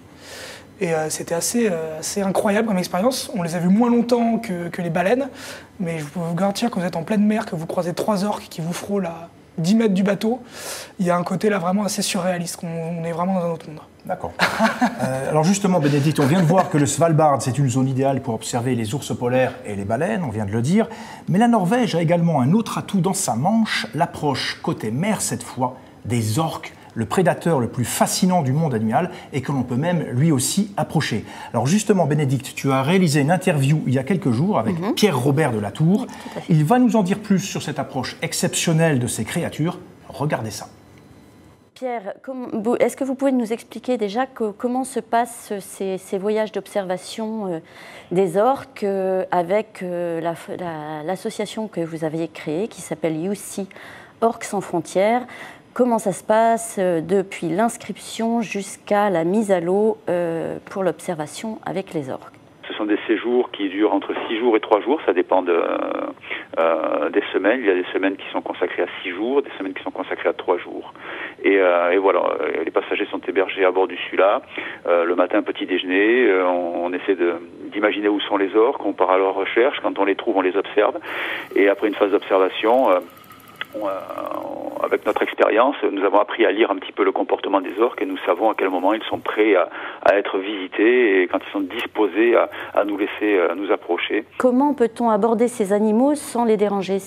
Et c'était assez incroyable comme expérience. On les a vus moins longtemps que les baleines, mais je peux vous garantir que vous êtes en pleine mer, que vous croisez 3 orques qui vous frôlent à 10 mètres du bateau. Il y a un côté là vraiment assez surréaliste, on est vraiment dans un autre monde. D'accord. Alors justement, Bénédicte, on vient de voir que le Svalbard, c'est une zone idéale pour observer les ours polaires et les baleines, on vient de le dire. Mais la Norvège a également un autre atout dans sa manche, l'approche côté mer cette fois, des orques, le prédateur le plus fascinant du monde animal et que l'on peut même lui aussi approcher. Alors justement, Bénédicte, tu as réalisé une interview il y a quelques jours avec Pierre Robert de Latour. Il va nous en dire plus sur cette approche exceptionnelle de ces créatures. Regardez ça. Pierre, est-ce que vous pouvez nous expliquer déjà comment se passent ces voyages d'observation des orques avec l'association que vous avez créée qui s'appelle UC Orques sans frontières? Comment ça se passe depuis l'inscription jusqu'à la mise à l'eau pour l'observation avec les orques? Ce sont des séjours qui durent entre 6 jours et 3 jours, ça dépend des semaines. Il y a des semaines qui sont consacrées à 6 jours, des semaines qui sont consacrées à 3 jours. Et voilà, les passagers sont hébergés à bord du Sula. Le matin, petit déjeuner, on essaie d'imaginer où sont les orques, on part à leur recherche. Quand on les trouve, on les observe. Et après une phase d'observation, avec notre expérience, nous avons appris à lire un petit peu le comportement des orques et nous savons à quel moment ils sont prêts à être visités et quand ils sont disposés à nous laisser nous approcher. Comment peut-on aborder ces animaux sans les déranger?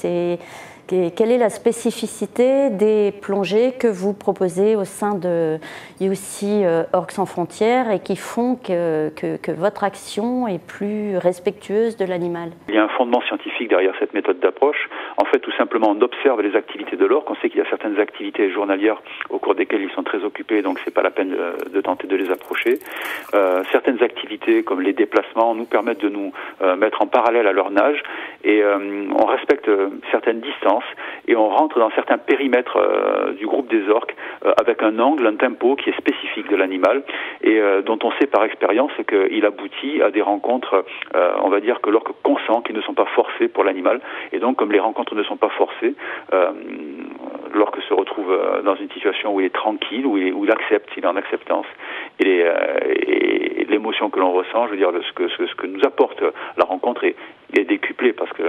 Quelle est la spécificité des plongées que vous proposez au sein de UC Orques sans frontières et qui font que votre action est plus respectueuse de l'animal? Il y a un fondement scientifique derrière cette méthode d'approche. En fait, tout simplement, on observe les activités de l'orque. On sait qu'il y a certaines activités journalières au cours desquelles ils sont très occupés, donc c'est pas la peine de tenter de les approcher. Certaines activités, comme les déplacements, nous permettent de nous mettre en parallèle à leur nage et on respecte certaines distances et on rentre dans certains périmètres du groupe des orques avec un angle, un tempo qui est spécifique de l'animal et dont on sait par expérience qu'il aboutit à des rencontres, on va dire que l'orque consent, qui ne sont pas forcées pour l'animal. Et donc, comme les rencontres ne sont pas forcées, l'orque se retrouve dans une situation où il est tranquille, où il accepte, il est en acceptance. Et l'émotion que l'on ressent, je veux dire, ce que nous apporte la rencontre est est décuplé parce que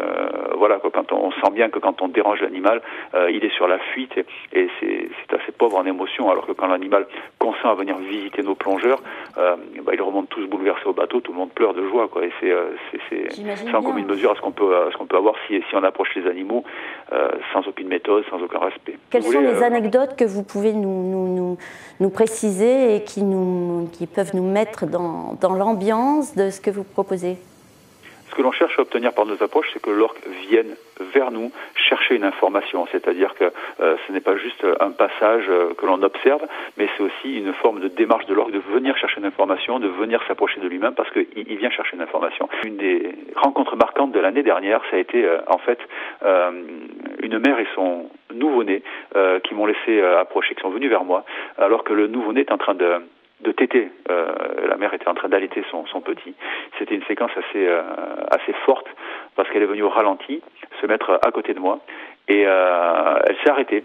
voilà, quand on sent bien que quand on dérange l'animal, il est sur la fuite et c'est assez pauvre en émotion, alors que quand l'animal consent à venir visiter nos plongeurs, ils remontent tous bouleversés au bateau, tout le monde pleure de joie, quoi. Et c'est en commune mesure à ce qu'on peut avoir si on approche les animaux sans aucune méthode, sans aucun respect. Quelles sont les anecdotes que vous pouvez nous préciser et qui peuvent nous mettre dans l'ambiance de ce que vous proposez? Ce que l'on cherche à obtenir par nos approches, c'est que l'orque vienne vers nous chercher une information. C'est-à-dire que ce n'est pas juste un passage que l'on observe, mais c'est aussi une forme de démarche de l'orque de venir chercher une information, de venir s'approcher de lui-même parce qu'il vient chercher une information. Une des rencontres marquantes de l'année dernière, ça a été en fait une mère et son nouveau-né qui m'ont laissé approcher, qui sont venus vers moi, alors que le nouveau-né est en train de téter. La mère était en train d'allaiter son petit. C'était une séquence assez forte parce qu'elle est venue au ralenti, se mettre à côté de moi et elle s'est arrêtée.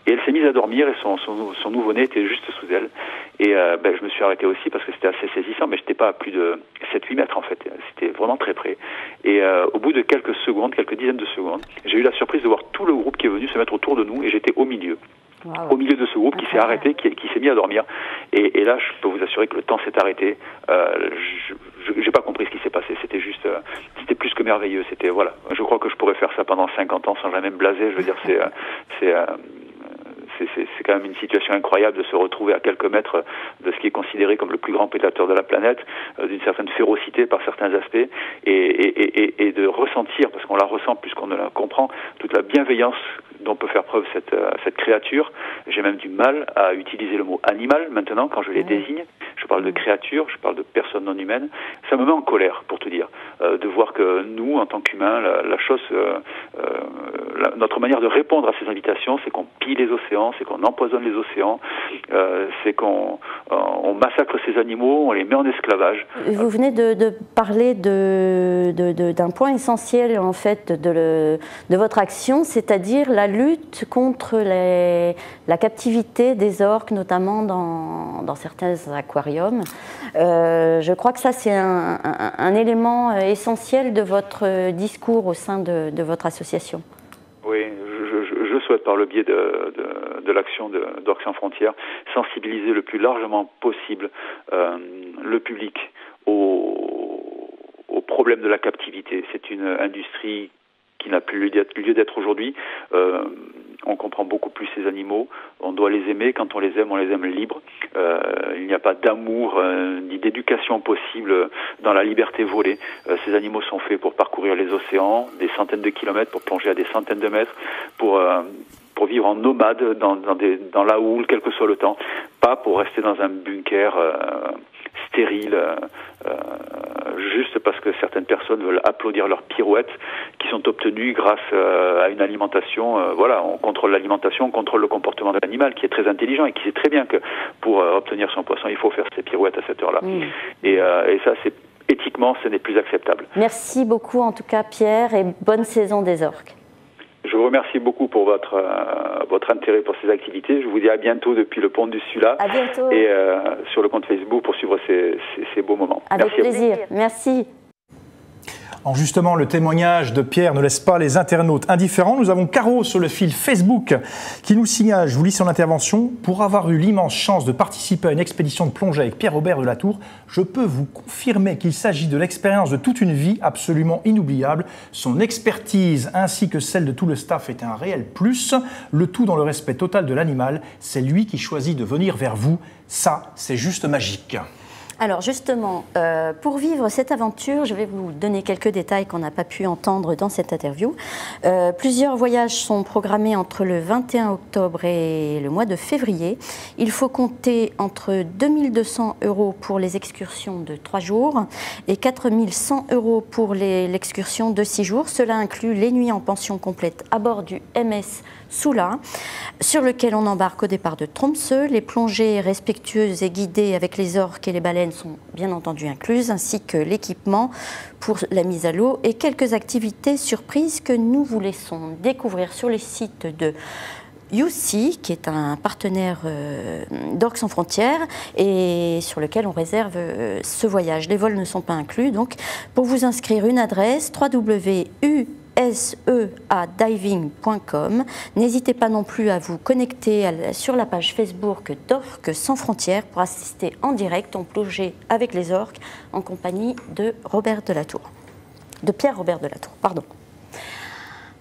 Et elle s'est mise à dormir et son nouveau-né était juste sous elle. Et je me suis arrêté aussi parce que c'était assez saisissant, mais je n'étais pas à plus de 7-8 mètres en fait. C'était vraiment très près. Et au bout de quelques dizaines de secondes, j'ai eu la surprise de voir tout le groupe qui est venu se mettre autour de nous et j'étais au milieu. Wow. Au milieu de ce groupe qui s'est arrêté, qui s'est mis à dormir. Et là, je peux vous assurer que le temps s'est arrêté. J'ai pas compris ce qui s'est passé. C'était juste, c'était plus que merveilleux. C'était, voilà. Je crois que je pourrais faire ça pendant 50 ans sans jamais me blaser. Je veux dire, c'est quand même une situation incroyable de se retrouver à quelques mètres de ce qui est considéré comme le plus grand prédateur de la planète, d'une certaine férocité par certains aspects, et de ressentir, parce qu'on la ressent plus qu'on ne la comprend, toute la bienveillance dont peut faire preuve cette créature. J'ai même du mal à utiliser le mot animal maintenant quand je les désigne. Je parle de créature, je parle de personnes non humaines. Ça me met en colère, pour tout dire, de voir que nous, en tant qu'humains, notre manière de répondre à ces invitations, c'est qu'on pille les océans, c'est qu'on empoisonne les océans, c'est qu'on massacre ces animaux, on les met en esclavage. Vous venez de parler d'un point essentiel en fait de votre action, c'est-à-dire la lutte contre la captivité des orques, notamment dans certains aquariums. Je crois que ça c'est un élément essentiel de votre discours au sein de votre association. Oui, je souhaite par le biais de l'action d'Orques sans frontières sensibiliser le plus largement possible le public au problème de la captivité. C'est une industrie qui n'a plus lieu d'être aujourd'hui. On comprend beaucoup plus ces animaux. On doit les aimer. Quand on les aime libres. Il n'y a pas d'amour ni d'éducation possible dans la liberté volée. Ces animaux sont faits pour parcourir les océans, des centaines de kilomètres, pour plonger à des centaines de mètres, pour vivre en nomade dans la houle, quel que soit le temps, pas pour rester dans un bunker stérile, juste parce que certaines personnes veulent applaudir leurs pirouettes qui sont obtenues grâce à une alimentation. On contrôle l'alimentation, on contrôle le comportement de l'animal qui est très intelligent et qui sait très bien que pour obtenir son poisson, il faut faire ses pirouettes à cette heure-là. Et ça, éthiquement, ce n'est plus acceptable. Merci beaucoup en tout cas Pierre et bonne saison des orques. Je vous remercie beaucoup pour votre intérêt pour ces activités. Je vous dis à bientôt depuis le pont du Sula. À bientôt. Et sur le compte Facebook pour suivre ces beaux moments. Avec plaisir. Merci. Alors justement, le témoignage de Pierre ne laisse pas les internautes indifférents. Nous avons Caro sur le fil Facebook qui nous signale, je vous lis son intervention, « Pour avoir eu l'immense chance de participer à une expédition de plongée avec Pierre Robert de Latour, je peux vous confirmer qu'il s'agit de l'expérience de toute une vie absolument inoubliable. Son expertise ainsi que celle de tout le staff est un réel plus. Le tout dans le respect total de l'animal. C'est lui qui choisit de venir vers vous. Ça, c'est juste magique. » Alors justement, pour vivre cette aventure, je vais vous donner quelques détails qu'on n'a pas pu entendre dans cette interview. Plusieurs voyages sont programmés entre le 21 octobre et le mois de février. Il faut compter entre 2 200 € pour les excursions de 3 jours et 4 100 € pour l'excursion de 6 jours. Cela inclut les nuits en pension complète à bord du MS Sula, sur lequel on embarque au départ de Tromsø. Les plongées respectueuses et guidées avec les orques et les baleines sont bien entendu incluses, ainsi que l'équipement pour la mise à l'eau et quelques activités surprises que nous vous laissons découvrir sur les sites de UC, qui est un partenaire d'Orques sans frontières et sur lequel on réserve ce voyage. Les vols ne sont pas inclus, donc pour vous inscrire, une adresse www.useadiving.com. N'hésitez pas non plus à vous connecter sur la page Facebook d'Orques sans frontières pour assister en direct en plongée avec les orques en compagnie de Pierre Robert Delatour. Pardon.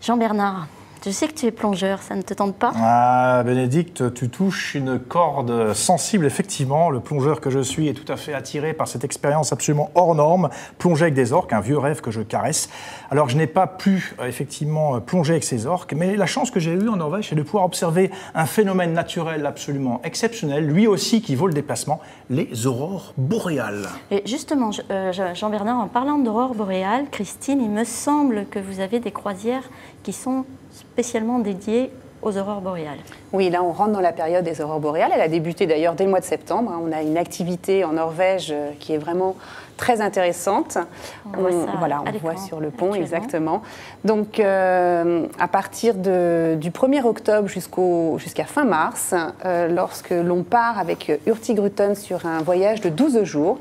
Jean-Bernard, je sais que tu es plongeur, ça ne te tente pas? Ah, Bénédicte, tu touches une corde sensible, effectivement. Le plongeur que je suis est tout à fait attiré par cette expérience absolument hors norme, plonger avec des orques, un vieux rêve que je caresse. Alors, je n'ai pas pu, effectivement, plonger avec ces orques, mais la chance que j'ai eue en Norvège, c'est de pouvoir observer un phénomène naturel absolument exceptionnel, lui aussi qui vaut le déplacement, les aurores boréales. Et justement, Jean-Bernard, en parlant d'aurores boréales, Christine, il me semble que vous avez des croisières qui sont spécialement dédiées aux aurores boréales. Oui, là on rentre dans la période des aurores boréales. Elle a débuté d'ailleurs dès le mois de septembre. On a une activité en Norvège qui est vraiment très intéressante. On voit sur le pont, exactement. Donc à partir du 1er octobre jusqu'à fin mars, lorsque l'on part avec Hurtigruten sur un voyage de 12 jours,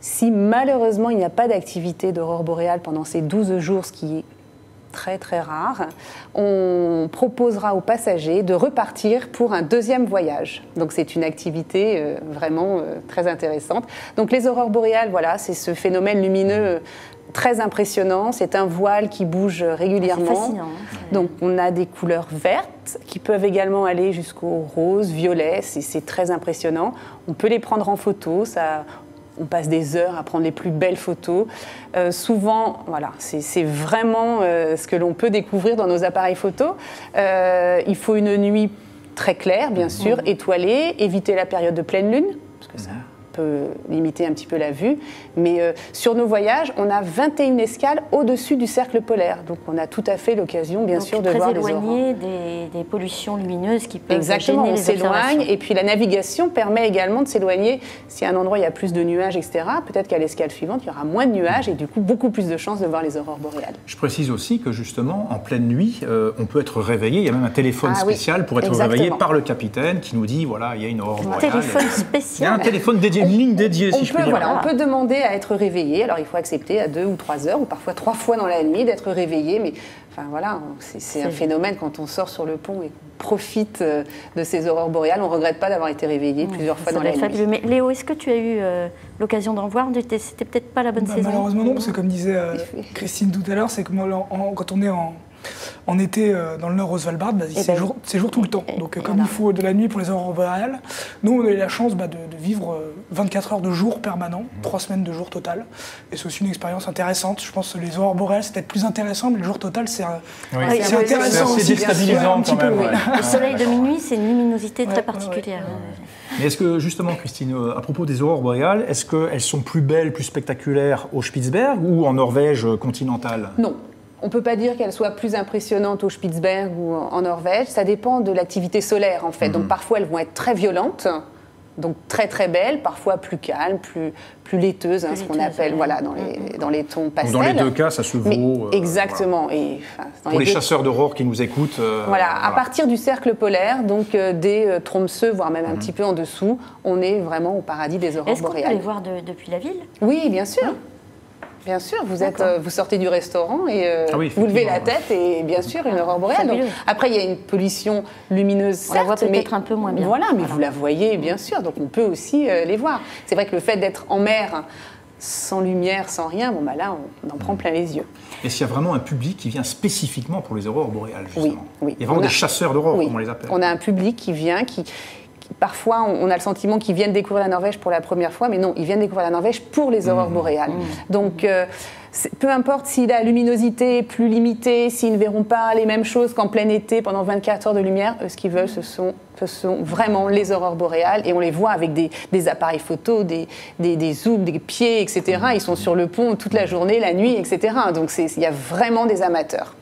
si malheureusement il n'y a pas d'activité d'aurore boréale pendant ces 12 jours, ce qui est très très rare, on proposera aux passagers de repartir pour un deuxième voyage. Donc c'est une activité vraiment très intéressante. Donc les aurores boréales, voilà, c'est ce phénomène lumineux très impressionnant. C'est un voile qui bouge régulièrement. C'est fascinant. Donc on a des couleurs vertes qui peuvent également aller jusqu'au rose, violet. C'est très impressionnant. On peut les prendre en photo. On passe des heures à prendre les plus belles photos. Souvent, voilà, c'est vraiment ce que l'on peut découvrir dans nos appareils photo. Il faut une nuit très claire, bien sûr, étoilée, éviter la période de pleine lune, parce que ça peut limiter un petit peu la vue. Mais sur nos voyages, on a 21 escales au-dessus du cercle polaire. Donc on a tout à fait l'occasion, bien sûr, de voir les aurores. Très éloigné des pollutions lumineuses qui peuvent Exactement, gêner on les s'éloigne. Et puis la navigation permet également de s'éloigner. Si à un endroit il y a plus de nuages, etc., peut-être qu'à l'escale suivante, il y aura moins de nuages et du coup beaucoup plus de chances de voir les aurores boréales. Je précise aussi que justement, en pleine nuit, on peut être réveillé. Il y a même un téléphone spécial pour être réveillé par le capitaine qui nous dit, voilà, il y a une aurore boréale. Un téléphone spécial. Il y a un téléphone dédié, une ligne dédiée, si je puis dire. Voilà, on peut demander à être réveillé. Alors il faut accepter à 2 ou 3 heures, ou parfois 3 fois dans la nuit d'être réveillé. Mais enfin voilà, c'est un phénomène quand on sort sur le pont et qu'on profite de ces aurores boréales. On ne regrette pas d'avoir été réveillé plusieurs fois dans la nuit. Mais Léo, est-ce que tu as eu l'occasion d'en voir? C'était peut-être pas la bonne saison? Malheureusement non, parce que comme disait Christine tout à l'heure, c'est que quand on est en été dans le nord au Svalbard, c'est jour tout le temps. Donc comme il faut de la nuit pour les aurores boréales, nous on a eu la chance de vivre 24 heures de jour permanent, 3 semaines de jour total. Et c'est aussi une expérience intéressante. Je pense que les aurores boréales c'est peut-être plus intéressant, mais le jour total c'est intéressant aussi. C'est déstabilisant quand même. Le soleil de minuit, c'est une luminosité très particulière. Mais est-ce que justement, Christine, à propos des aurores boréales, est-ce qu'elles sont plus belles, plus spectaculaires au Spitzberg ou en Norvège continentale? Non. On ne peut pas dire qu'elles soient plus impressionnantes au Spitzberg ou en Norvège. Ça dépend de l'activité solaire, en fait. Donc parfois, elles vont être très violentes, donc très très belles, parfois plus calmes, plus laiteuses, ce qu'on appelle dans les tons pastels. Dans les deux cas, ça se vaut. Exactement. Voilà. Et, pour les chasseurs d'aurore qui nous écoutent. À partir du cercle polaire, donc des Tromsø, voire même un petit peu en dessous, on est vraiment au paradis des aurores boréales. Est-ce qu'on peut les voir depuis la ville? Oui, bien sûr. Bien sûr, vous sortez du restaurant et vous levez la tête et bien sûr une aurore boréale. Donc, après, il y a une pollution lumineuse, certes, on la voit peut-être un peu moins bien. Voilà, mais vous la voyez bien sûr, donc on peut aussi les voir. C'est vrai que le fait d'être en mer, sans lumière, sans rien, là, on en prend plein les yeux. Est-ce qu'il y a vraiment un public qui vient spécifiquement pour les aurores boréales, justement? Oui. Il y a vraiment des chasseurs d'aurore, comme on les appelle. On a un public qui vient, parfois, on a le sentiment qu'ils viennent découvrir la Norvège pour la première fois, mais non, ils viennent découvrir la Norvège pour les aurores boréales. Donc, peu importe si la luminosité est plus limitée, s'ils ne verront pas les mêmes choses qu'en plein été pendant 24 heures de lumière, ce qu'ils veulent, ce sont vraiment les aurores boréales, et on les voit avec des appareils photo, des zooms, des pieds, etc. Ils sont sur le pont toute la journée, la nuit, etc. Donc, il y a vraiment des amateurs.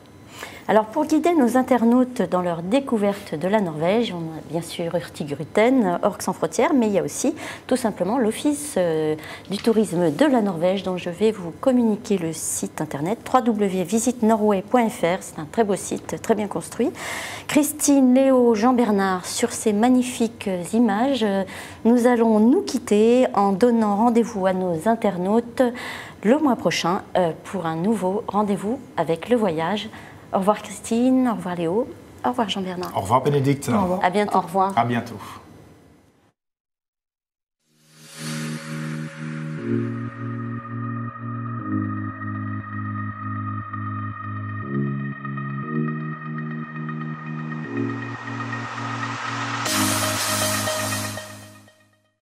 Alors pour guider nos internautes dans leur découverte de la Norvège, on a bien sûr Hurtigruten, Orques sans frontières, mais il y a aussi tout simplement l'Office du tourisme de la Norvège dont je vais vous communiquer le site internet www.visitnorway.fr. C'est un très beau site, très bien construit. Christine, Léo, Jean-Bernard, sur ces magnifiques images, nous allons nous quitter en donnant rendez-vous à nos internautes le mois prochain pour un nouveau rendez-vous avec le voyage. Au revoir Christine, au revoir Léo, au revoir Jean-Bernard. Au revoir Bénédicte. Au revoir. À bientôt. Au revoir. À bientôt.